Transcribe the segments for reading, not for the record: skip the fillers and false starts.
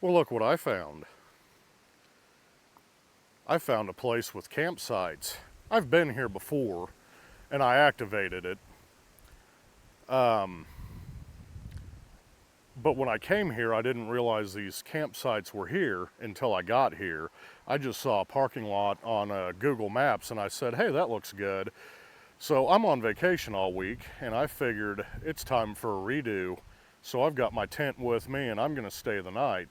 Well, look what I found. I found a place with campsites. I've been here before, and I activated it. But when I came here, I didn't realize these campsites were here until I got here. I just saw a parking lot on Google Maps, and I said, hey, that looks good. So I'm on vacation all week, and I figured it's time for a redo. So I've got my tent with me, and I'm gonna stay the night.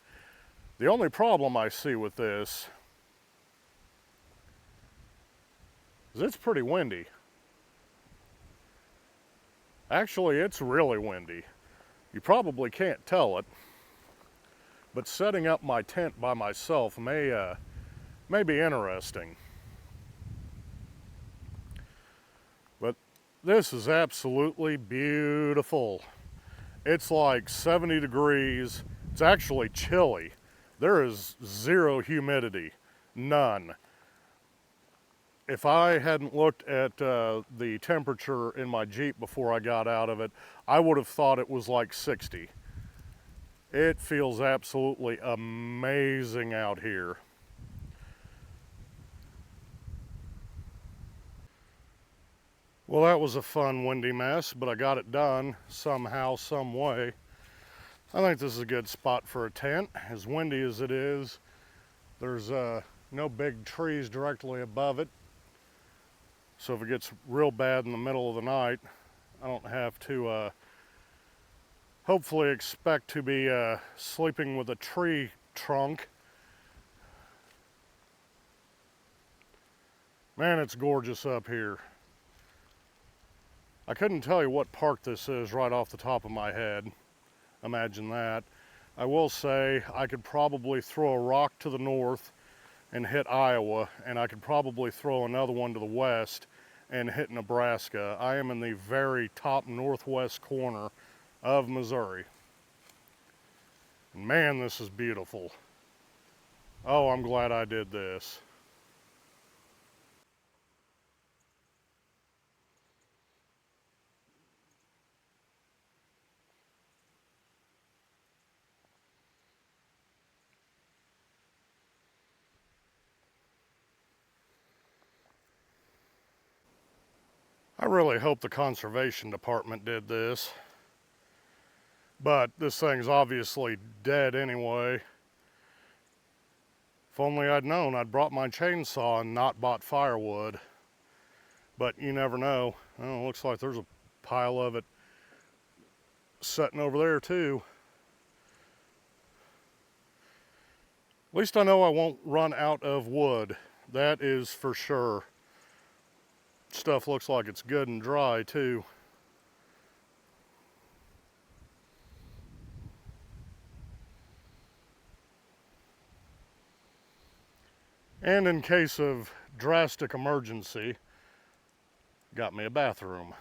The only problem I see with this is it's pretty windy. Actually, it's really windy. You probably can't tell it, but setting up my tent by myself may be interesting. But this is absolutely beautiful. It's like 70 degrees. It's actually chilly. There is zero humidity, none. If I hadn't looked at the temperature in my Jeep before I got out of it, I would have thought it was like 60. It feels absolutely amazing out here. Well, that was a fun windy mess, but I got it done somehow, some way. I think this is a good spot for a tent. As windy as it is, there's no big trees directly above it. So if it gets real bad in the middle of the night, I don't have to hopefully expect to be sleeping with a tree trunk. Man, it's gorgeous up here. I couldn't tell you what park this is right off the top of my head. Imagine that. I will say I could probably throw a rock to the north and hit Iowa, and I could probably throw another one to the west and hit Nebraska. I am in the very top northwest corner of Missouri. Man, this is beautiful. Oh, I'm glad I did this. I really hope the conservation department did this, but this thing's obviously dead anyway. If only I'd known, I'd brought my chainsaw and not bought firewood. But you never know. Oh, looks like there's a pile of it sitting over there too. At least I know I won't run out of wood. That is for sure. Stuff looks like it's good and dry too. And in case of drastic emergency, got me a bathroom.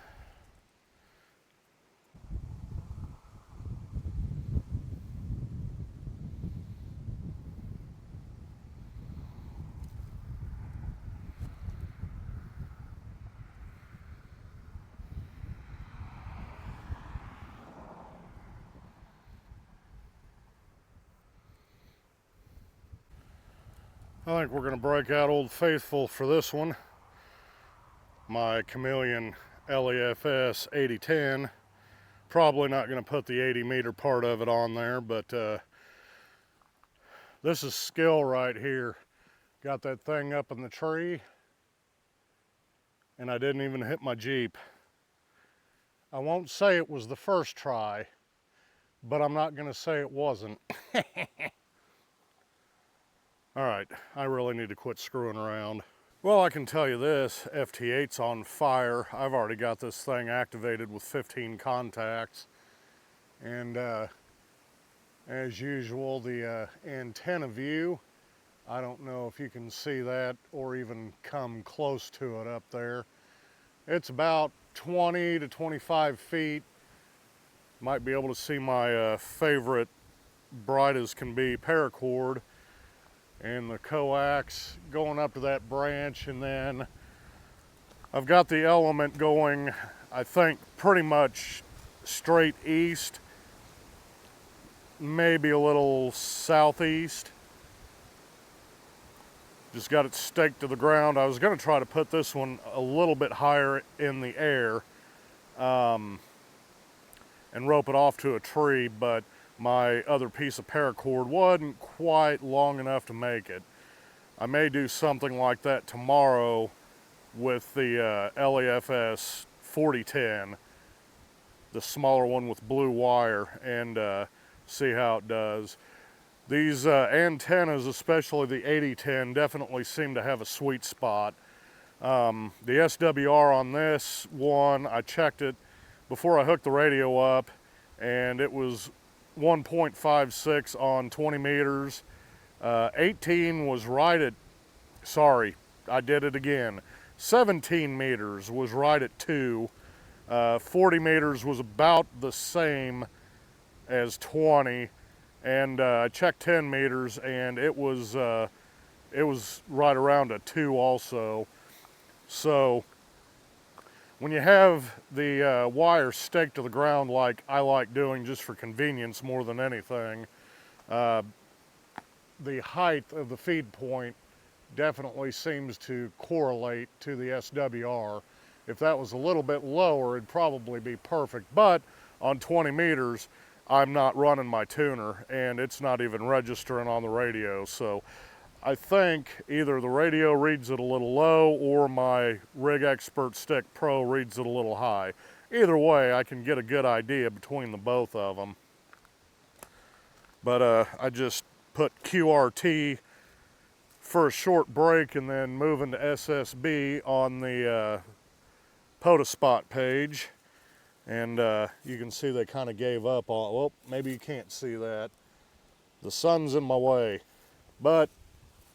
I think we're going to break out Old Faithful for this one. My Chameleon LEFS 8010. Probably not going to put the 80 meter part of it on there, but this is skill right here. Got that thing up in the tree, and I didn't even hit my Jeep. I won't say it was the first try, but I'm not going to say it wasn't. All right, I really need to quit screwing around. Well, I can tell you this, FT8's on fire. I've already got this thing activated with 15 contacts. And as usual, the antenna view, I don't know if you can see that or even come close to it up there. It's about 20 to 25 feet. Might be able to see my favorite bright as can be paracord and the coax going up to that branch, and then I've got the element going, I think, pretty much straight east, maybe a little southeast. Just got it staked to the ground. I was going to try to put this one a little bit higher in the air and rope it off to a tree, but my other piece of paracord wasn't quite long enough to make it. I may do something like that tomorrow with the LEFS 4010, the smaller one with blue wire, and see how it does. These antennas, especially the 8010, definitely seem to have a sweet spot. The SWR on this one, I checked it before I hooked the radio up, and it was 1.56 on 20 meters. 18 was right at, sorry, I did it again. 17 meters was right at 2. 40 meters was about the same as 20. And I checked 10 meters, and it was right around a 2 also. So when you have the wire staked to the ground like I like doing just for convenience more than anything, the height of the feed point definitely seems to correlate to the SWR. If that was a little bit lower, it'd probably be perfect. But on 20 meters, I'm not running my tuner, and it's not even registering on the radio. So I think either the radio reads it a little low or my Rig Expert Stick Pro reads it a little high. Either way, I can get a good idea between the both of them. But I just put QRT for a short break and then moving to SSB on the Pota spot page. And you can see they kind of gave up on, well, maybe you can't see that. The sun's in my way. But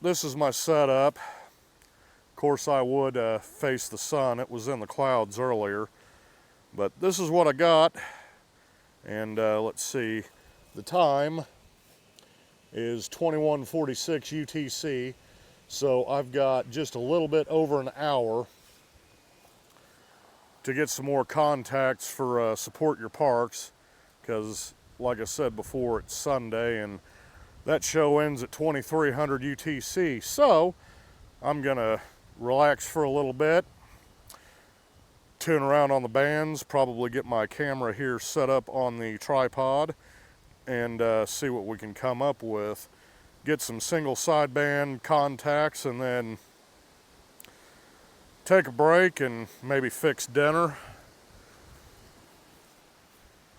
this is my setup. Of course, I would face the sun. It was in the clouds earlier. But this is what I got. And let's see, the time is 21:46 UTC. So I've got just a little bit over an hour to get some more contacts for Support Your Parks, because like I said before, it's Sunday and that show ends at 2300 UTC. So I'm gonna relax for a little bit, tune around on the bands, probably get my camera here set up on the tripod, and see what we can come up with. Get some single sideband contacts, and then take a break and maybe fix dinner.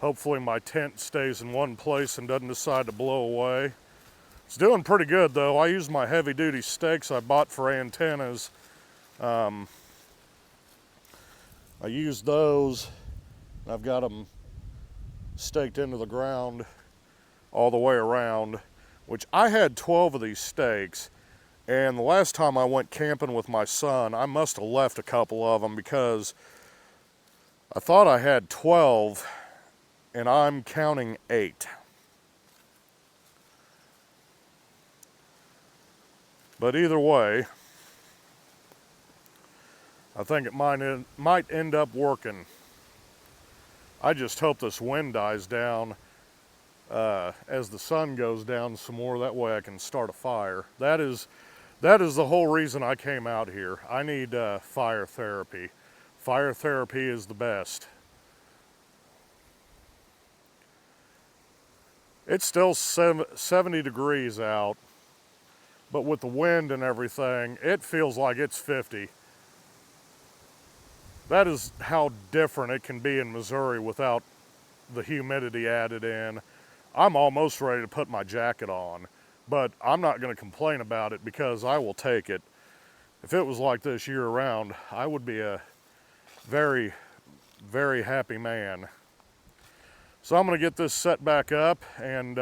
Hopefully my tent stays in one place and doesn't decide to blow away. It's doing pretty good though. I used my heavy duty stakes I bought for antennas. I used those. I've got them staked into the ground all the way around, which I had 12 of these stakes. And the last time I went camping with my son, I must have left a couple of them because I thought I had 12 and I'm counting 8. But either way, I think it might end up working. I just hope this wind dies down as the sun goes down some more. That way I can start a fire. That is the whole reason I came out here. I need fire therapy. Fire therapy is the best. It's still 70 degrees out, but with the wind and everything, it feels like it's 50. That is how different it can be in Missouri without the humidity added in. I'm almost ready to put my jacket on, but I'm not going to complain about it because I will take it. If it was like this year round, I would be a very, very happy man. So I'm going to get this set back up and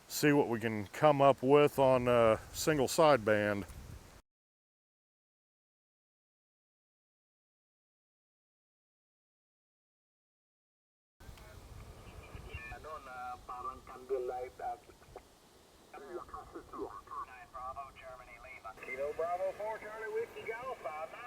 see what we can come up with on single sideband. Kilo Bravo 4, Charlie Whiskey Golf, 5-9.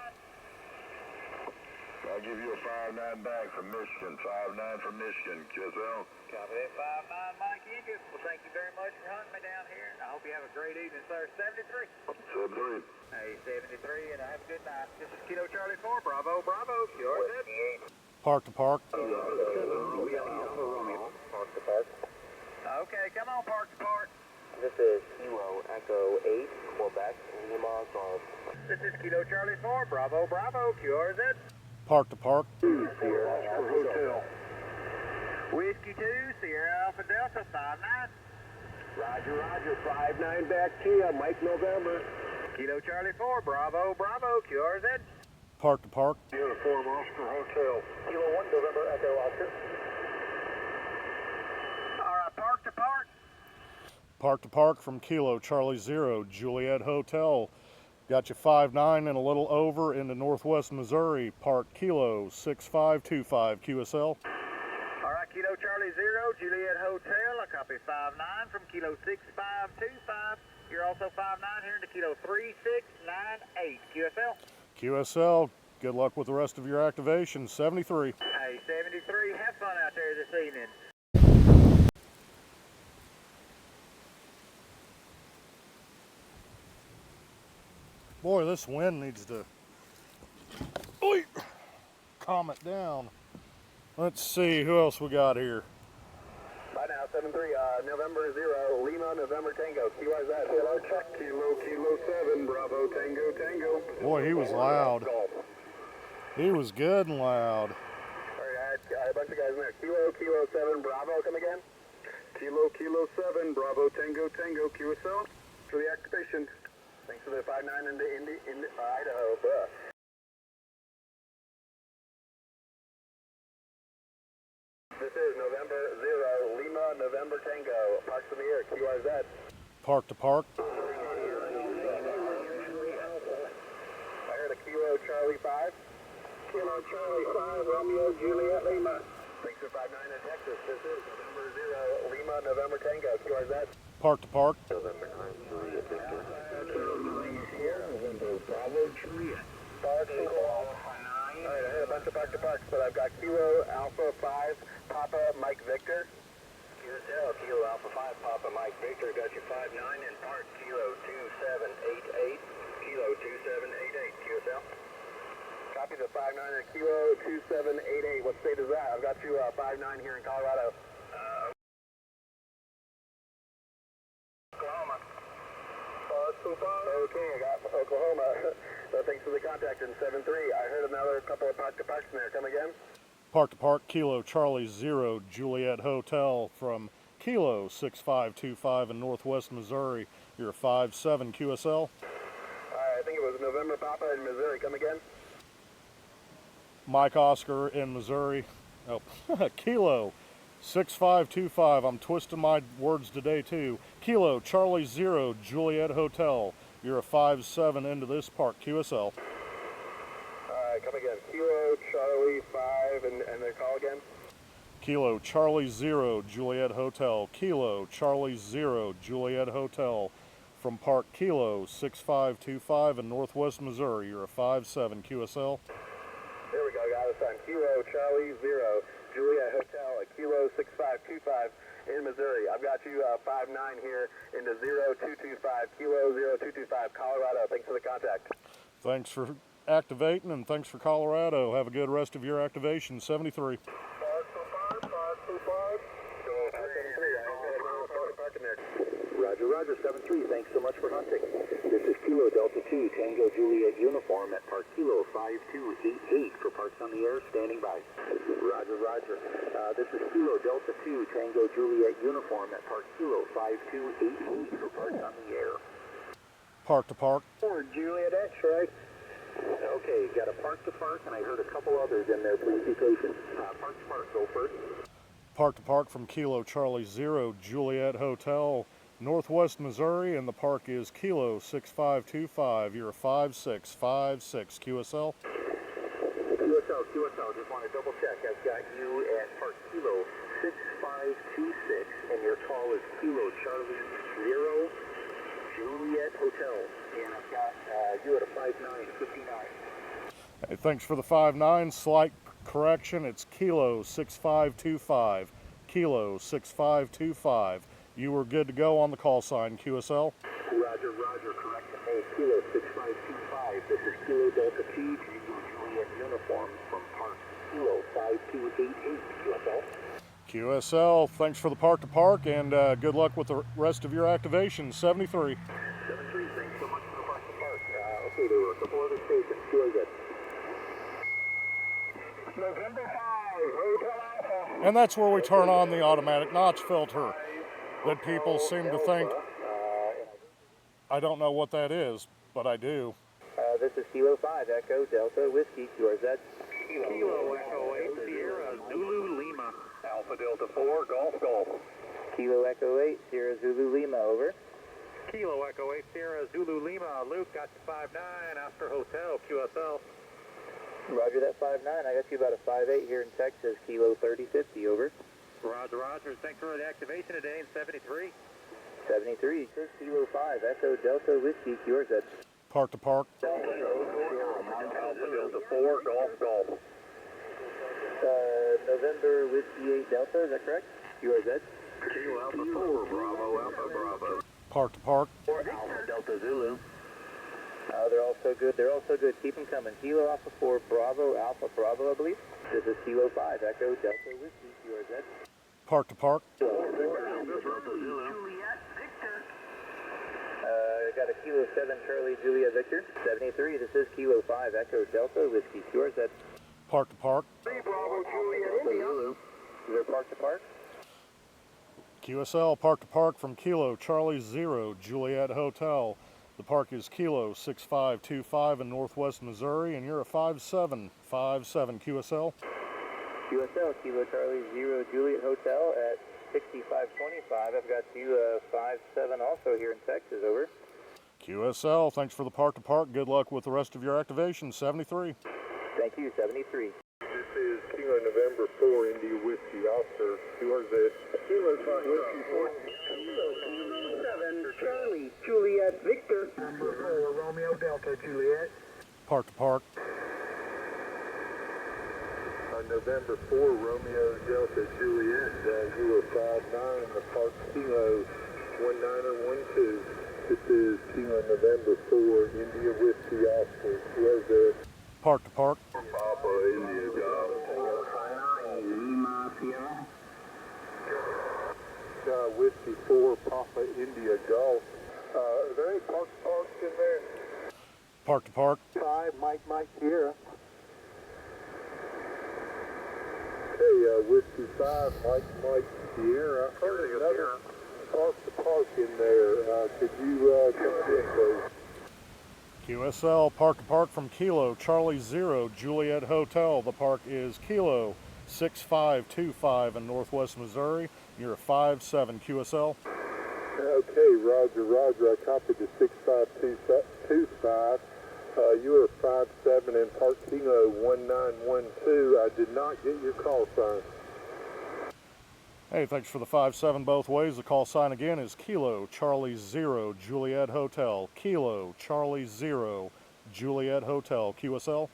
I'll give you a 5-9 back from Michigan. 5-9 from Michigan, QSO. Copy that, 5-9, Mike Yankee. Well, thank you very much for hunting me down here. I hope you have a great evening, sir. 73. 73. Hey, 73, and have a good night. This is Kilo Charlie 4, Bravo, Bravo. Yours is? Park to park. Park to park. Okay, come on, park to park. This is Kilo Echo 8, Quebec, Lima Golf. This is Kilo Charlie 4, Bravo, Bravo. QRZ. Park to park. Sierra Alpha Hotel. Whiskey 2, Sierra Alpha Delta, 5-9. Roger, Roger, 5-9 back to you, Mike November. Kilo Charlie 4, Bravo, Bravo. QRZ. Park to park. Uniform Oscar Hotel. Kilo 1, November, Echo Oscar. All right, park to park. Park to park from Kilo Charlie 0, Juliet Hotel. Got you 5-9 and a little over into Northwest Missouri. Park Kilo 6525 QSL. All right, Kilo Charlie 0, Juliet Hotel. I copy 5-9 from Kilo 6525. You're also 5-9 here into Kilo 3698 QSL. QSL, good luck with the rest of your activation. 73. Hey, 73. Have fun out there this evening. Boy, this wind needs to calm it down. Let's see who else we got here. Bye now, 73, November 0, Lima, November Tango. QRZ. Hello, check. Kilo 7, Bravo, Tango, Tango. Boy, he was loud. He was good and loud. All right, I had a bunch of guys in there. Kilo 7, Bravo, come again? Kilo 7, Bravo, Tango, Tango, QSL. For the activation. Thanks for the 5-9 into Idaho. Buh. This is November 0, Lima, November Tango. Parks in the air, QRZ. Park to park. I heard a Kilo Charlie 5. Kilo Charlie 5, Romeo, Juliet, Lima. Thanks for 5-9 in Texas. This is November 0, Lima, November Tango, QRZ. Park to park. November 9, Juliet, Victor. Sierra, November Bravo, Juliet. Park to park. Alright, I had a bunch of park to parks, but I've got Kilo Alpha 5, Papa, Mike Victor. Kilo Alpha 5, Papa, Mike Victor. Got you 5-9 in park. Kilo 2788. Kilo 2788, QSL. Copy the 59er, Kilo 2788. What state is that? I've got you 59 here in Colorado. Oklahoma. Okay, I got Oklahoma. Thanks for the contact in 7-3. I heard another couple of park to parks in there. Come again? Park to Park, Kilo Charlie 0, Juliet Hotel from Kilo 6525 in Northwest Missouri. You're a 5-7 QSL. I think it was November Papa in Missouri. Come again? Mike Oscar in Missouri. Oh, Kilo 6525. I'm twisting my words today too. Kilo Charlie 0, Juliet Hotel. You're a 5-7 into this park QSL. Come again. Kilo Charlie 5 and the call again? Kilo Charlie 0, Juliet Hotel. Kilo Charlie 0, Juliet Hotel from Park Kilo 6525 in Northwest Missouri. You're a 5-7 QSL. There we go, got us on Kilo Charlie 0, Juliet Hotel at Kilo 6525 in Missouri. I've got you 5-9 here into 0225, Kilo 0225, Colorado. Thanks for the contact. Thanks for activating and thanks for Colorado. Have a good rest of your activation. 73. Roger, Roger, 7-3. Thanks so much for hunting. This is Kilo Delta 2, Tango Juliet uniform at Park Kilo 5288 for parks on the air, standing by. Roger, Roger. This is Kilo Delta 2, Tango Juliet uniform at Park Kilo 5288 for parks on the air. Park to Park. Juliet X-ray. Okay, got a Park to Park, and I heard a couple others in there. Please be patient. Park to Park, go first. Park to Park from Kilo Charlie 0, Juliet Hotel, Northwest Missouri, and the park is Kilo 6525. You're a 5-6 QSL. QSL, just want to double check. I've got you at Park Kilo 6526, and your call is Kilo Charlie 0, Juliet Hotel, and I've got you at a 5959. Hey, thanks for the 5-9. Slight correction, it's Kilo 6525. Kilo 6525. You were good to go on the call sign, QSL. Roger, Roger, correct. Hey, Kilo 6525. This is Kilo Delta 2, Tango Juliet uniform from Park Kilo 5288, QSL. QSL, thanks for the Park to Park, and good luck with the rest of your activation. 73. 7-3, thanks so much for the Park to Park. Okay, there were a couple other stations. Very good. November 5, Hotel Alpha. And that's where we turn on the automatic notch filter that people seem to think I don't know what that is, but I do. This is Kilo 5, Echo Delta Whiskey, QRZ. Kilo Echo 8, Sierra Zulu Lima. Alpha Delta 4, Golf. Kilo Echo 8, Sierra Zulu Lima, over. Kilo Echo 8, Sierra Zulu Lima. Luke, got you 5-9, Oscar Hotel, QSL. Roger that 5-9. I got you about a 5-8 here in Texas, Kilo 3050, over. Roger, Roger. Thanks for the activation today in 73. 73, this is Kilo 5, Echo Delta Whiskey, QRZ. Park to Park. Alpha Delta 4, Golf. November Whiskey 8 Delta, is that correct? QRZ. Kilo Alpha 4, Bravo. Park to Park. Alpha Delta Zulu. They're all so good. They're all so good. Keep them coming. Kilo Alpha 4, Alpha Bravo, I believe. This is Kilo 5, Echo Delta Whiskey, QRZ. Park to Park. Got a Kilo 7, Charlie Juliet Victor. 73, this is Kilo 5, Echo Delta Whiskey, QRZ. Park to Park. Bravo, Juliet, India. Is there Park to Park? QSL, Park to Park from Kilo Charlie 0, Juliet Hotel. The park is Kilo 6525 in Northwest Missouri, and you're a 5-7 QSL. QSL, Kilo Charlie 0, Juliet Hotel at 6525. I've got you 5-7 also here in Texas, over. QSL, thanks for the Park to Park. Good luck with the rest of your activation. 73. Thank you, 73. This is Kilo November 4, India Whiskey, Oscar, QRZ. Kilo 5, Whiskey 4. Kilo 7, Charlie Juliet Victor. Number 4, Romeo Delta Juliet. Park to Park. November 4, Romeo Delta Juliet, you were 5-9, the Park Kilo 1912. This is Kilo November 4, India Whiskey, Oscar, QRZ. Park to Park. Whiskey 4, Papa India Golf. Are there any parks in there? Park to park. 5, Mike Sierra. Hey, Whiskey 5, Mike Sierra. I heard another park in there. Could you come in, please? QSL Park to Park from Kilo Charlie 0 Juliet Hotel. The park is Kilo 6525 in Northwest Missouri. You're a 5-7 QSL. Okay, Roger. I copied the 6525. You are 5-7 in Park Kilo 1912. I did not get your call sign. Hey, thanks for the 5-7 both ways. The call sign again is Kilo Charlie 0 Juliet Hotel. Kilo Charlie 0 Juliet Hotel. QSL.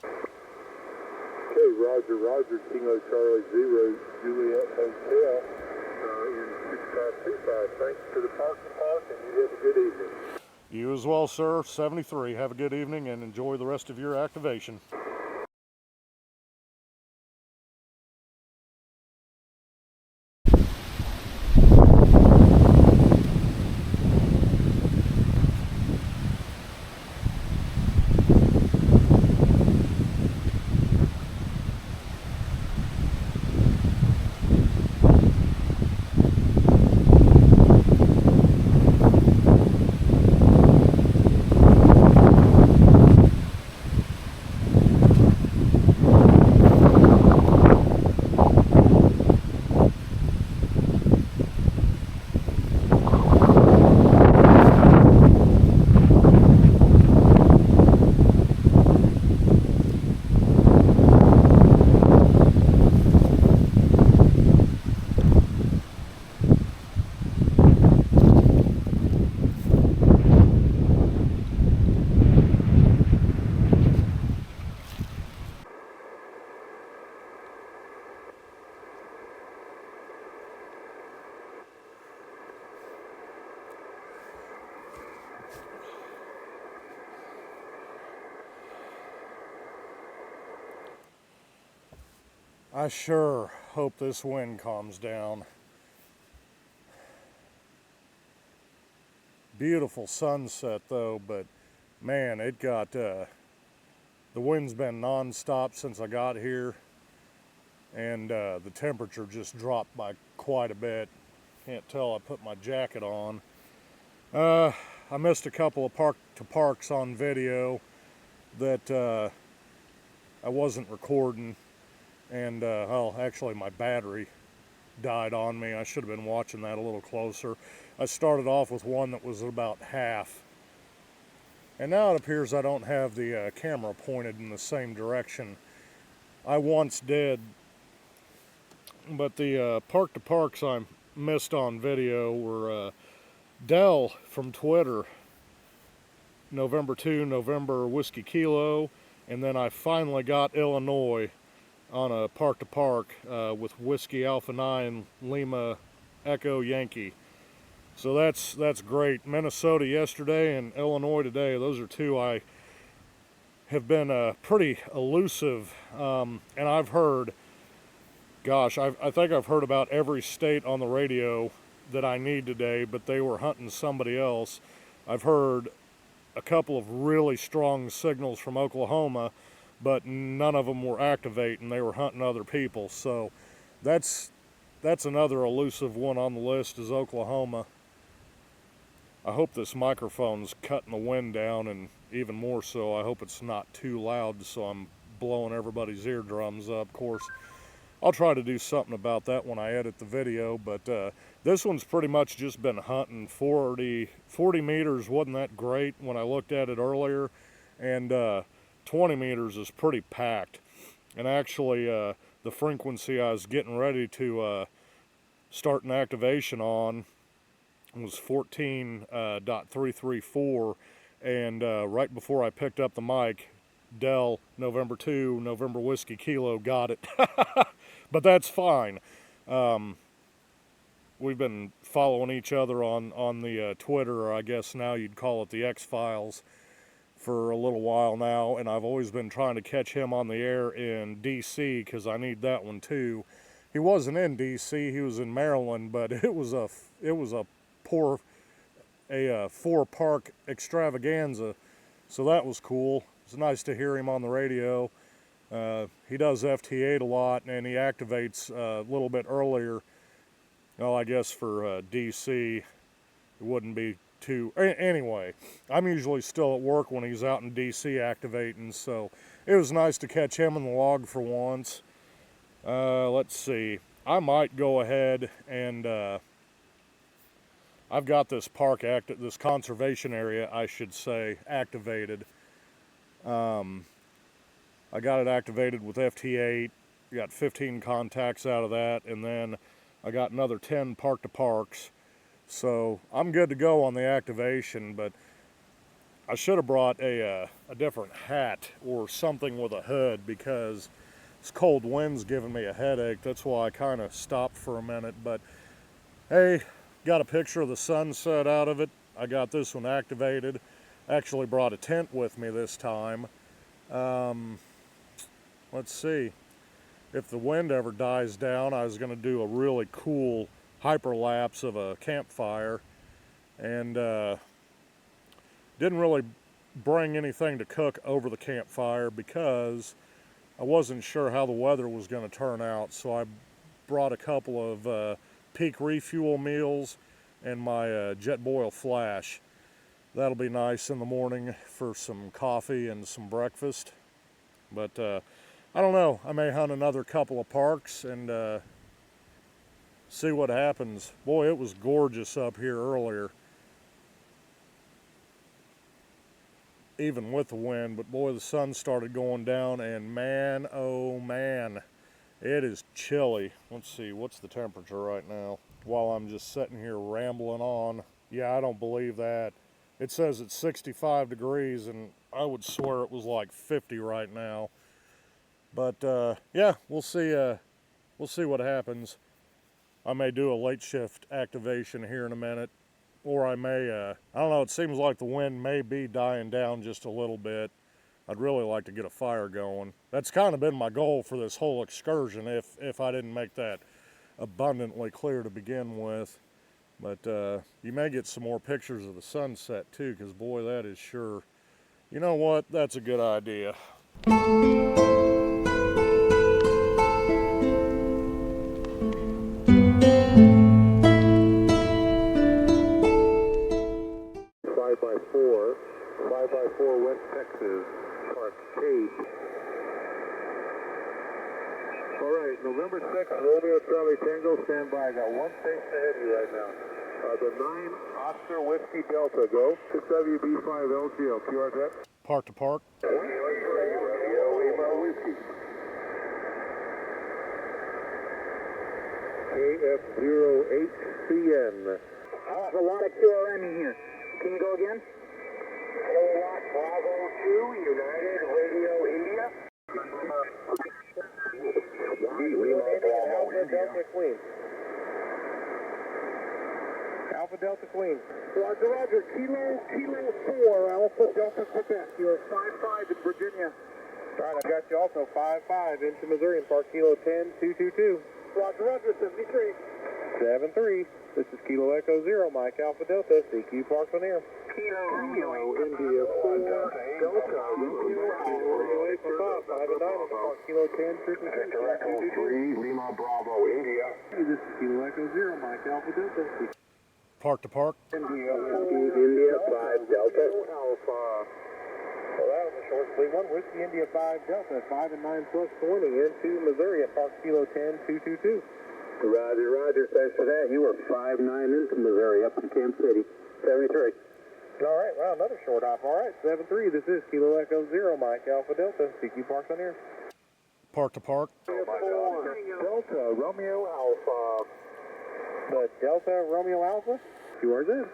Okay, Roger. Kilo Charlie 0 Juliet Hotel in 6525. Thanks for the park, and you have a good evening. You as well, sir. 73. Have a good evening and enjoy the rest of your activation. I sure hope this wind calms down. Beautiful sunset though, but man, it got, the wind's been non-stop since I got here, and the temperature just dropped by quite a bit. Can't tell I put my jacket on. I missed a couple of park to parks on video that I wasn't recording. And, well, actually my battery died on me. I should have been watching that a little closer. I started off with one that was about half. And now it appears I don't have the camera pointed in the same direction I once did. But the park to parks I missed on video were Dell from Twitter, November 2, November Whiskey Kilo. And then I finally got Illinois on a park to park with Whiskey Alpha 9 Lima Echo Yankee. So that's great. Minnesota yesterday and Illinois today. Those are two I have been pretty elusive. And I've heard, gosh, I think I've heard about every state on the radio that I need today, but they were hunting somebody else. I've heard a couple of really strong signals from Oklahoma, but none of them were activating. They were hunting other people. So that's another elusive one on the list is Oklahoma. I hope this microphone's cutting the wind down, and even more so, I hope it's not too loud so I'm blowing everybody's eardrums up. Of course, I'll try to do something about that when I edit the video, but this one's pretty much just been hunting 40 meters. Wasn't that great when I looked at it earlier, and 20 meters is pretty packed. And actually the frequency I was getting ready to start an activation on was 14.334, and right before I picked up the mic, Dell November 2 November Whiskey Kilo got it. But that's fine. We've been following each other on the Twitter, or I guess now you'd call it the X-Files, for a little while now, and I've always been trying to catch him on the air in DC because I need that one too. he wasn't in DC, he was in Maryland, but it was a 4-park extravaganza, so that was cool. It's nice to hear him on the radio. He does FT8 a lot, and he activates a little bit earlier. Well, I guess for DC, it wouldn't be too... Anyway, I'm usually still at work when he's out in DC activating, so it was nice to catch him in the log for once. Let's see. I might go ahead and... I've got this this conservation area, I should say, activated. I got it activated with FT8, got 15 contacts out of that, and then I got another 10 park-to-parks. So I'm good to go on the activation, but I should have brought a different hat or something with a hood because this cold wind's giving me a headache. That's why I kind of stopped for a minute, but hey, got a picture of the sunset out of it. I got this one activated. Actually brought a tent with me this time. Let's see. If the wind ever dies down, I was going to do a really cool hyperlapse of a campfire. And didn't really bring anything to cook over the campfire because I wasn't sure how the weather was going to turn out. So I brought a couple of peak refuel meals and my Jetboil flash. That'll be nice in the morning for some coffee and some breakfast. But I don't know, I may hunt another couple of parks and see what happens. Boy, it was gorgeous up here earlier, even with the wind, but boy, the sun started going down, and man, oh man, it is chilly. Let's see, what's the temperature right now? While I'm just sitting here rambling on. Yeah, I don't believe that. It says it's 65 degrees, and I would swear it was like 50 right now. But yeah, we'll see what happens. I may do a late shift activation here in a minute, or I may, I don't know, it seems like the wind may be dying down just a little bit. I'd really like to get a fire going. That's kind of been my goal for this whole excursion, if I didn't make that abundantly clear to begin with. But you may get some more pictures of the sunset too, because boy, that is sure, you know what, that's a good idea. 5x4 West Texas, Park Cape. All right, November 6th, Romeo Charlie Tango, stand by. I got one station ahead of you right now. The 9 Oscar Whiskey Delta, go. 6WB5 LGL, QR jet. Park to park. Whiskey. KF08CN. There's a lot of QRM in here. Can you go again? Bravo 2, United Radio India. Alpha Delta Queen. Alpha Delta Queen. Roger, Roger. Kilo 4, Alpha Delta Quebec. You're 5-5 in Virginia. All right, I got you also 5-5 into Missouri in Park Kilo 10-222. Roger, Roger. 73. 7-3. This is Kilo Echo 0, Mike Alpha Delta, CQ Park on air. Kilo India 4, Delta, Romeo Alpha 5 and 9 on Park Kilo 10-222. Echo 3, Lima Bravo, India. This is Kilo Echo 0, Mike Alpha Delta. Park to park. India 5 Delta. Alpha. Well, that was a short sleep one. Whiskey India 5 Delta, 5 and 9 plus 20 into Missouri at Park Kilo 10-222. Roger, Roger. Thanks for that. You were 5-9 into Missouri up in Camp City. 73. All right, well, another short hop. All right, 7-3. This is Kilo Echo 0, Mike Alpha Delta. CQ Park's on air. Park to park. Delta, Romeo Alpha. The Delta, Romeo Alpha? QRZ.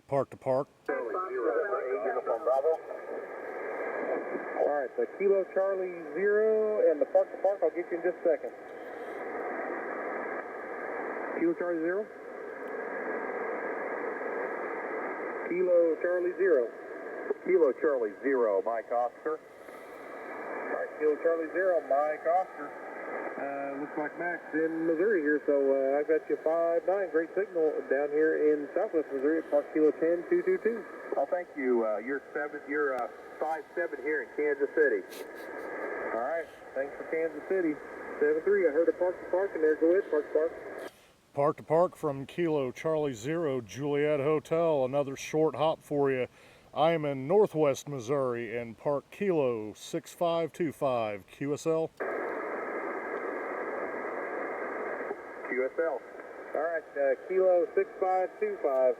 Park to park. Uniform Bravo. All right, the Kilo Charlie 0 and the Park to Park, I'll get you in just a second. Kilo Charlie 0. Kilo Charlie 0. Kilo Charlie 0, Mike Oscar. All right, Kilo Charlie 0, Mike Oscar. Looks like Max in Missouri here, so I got you 5-9. Great signal down here in Southwest Missouri at Park Kilo 10222. Oh, thank you. You're 5-7 here in Kansas City. All right, thanks for Kansas City. 7-3. I heard a park to park in there. Go ahead, park to park. Park to park from Kilo Charlie Zero Juliet Hotel. Another short hop for you. I am in Northwest Missouri in Park Kilo 6525 QSL. QSL. All right, Kilo 6525.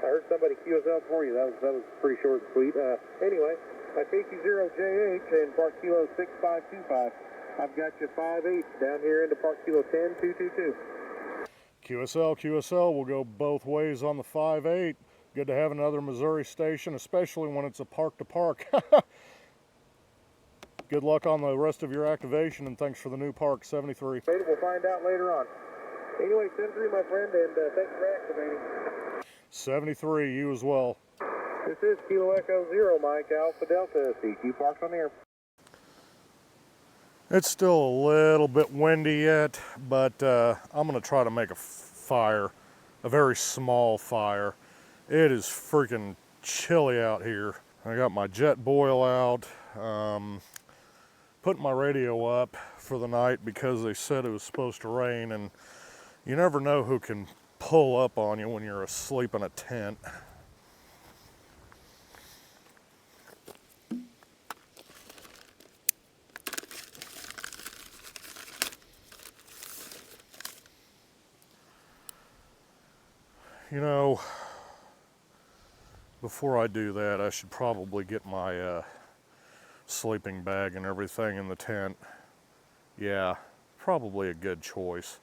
I heard somebody QSL for you. That was pretty short and sweet. Anyway, KC0JH in Park Kilo 6525. I've got you 5-8 down here into Park Kilo 10222. QSL, we'll go both ways on the 5-8. Good to have another Missouri station, especially when it's a park to park. Good luck on the rest of your activation, and thanks for the new park, 73. We'll find out later on. Anyway, 7-3, my friend, and thanks for activating. 73, you as well. This is Kilo Echo 0, Mike Alpha Delta, CQ Parks on the air. It's still a little bit windy yet, but I'm going to try to make a fire, a very small fire. It is freaking chilly out here. I got my jet boil out, putting my radio up for the night because they said it was supposed to rain, and you never know who can pull up on you when you're asleep in a tent. You know, before I do that, I should probably get my sleeping bag and everything in the tent. Yeah, probably a good choice.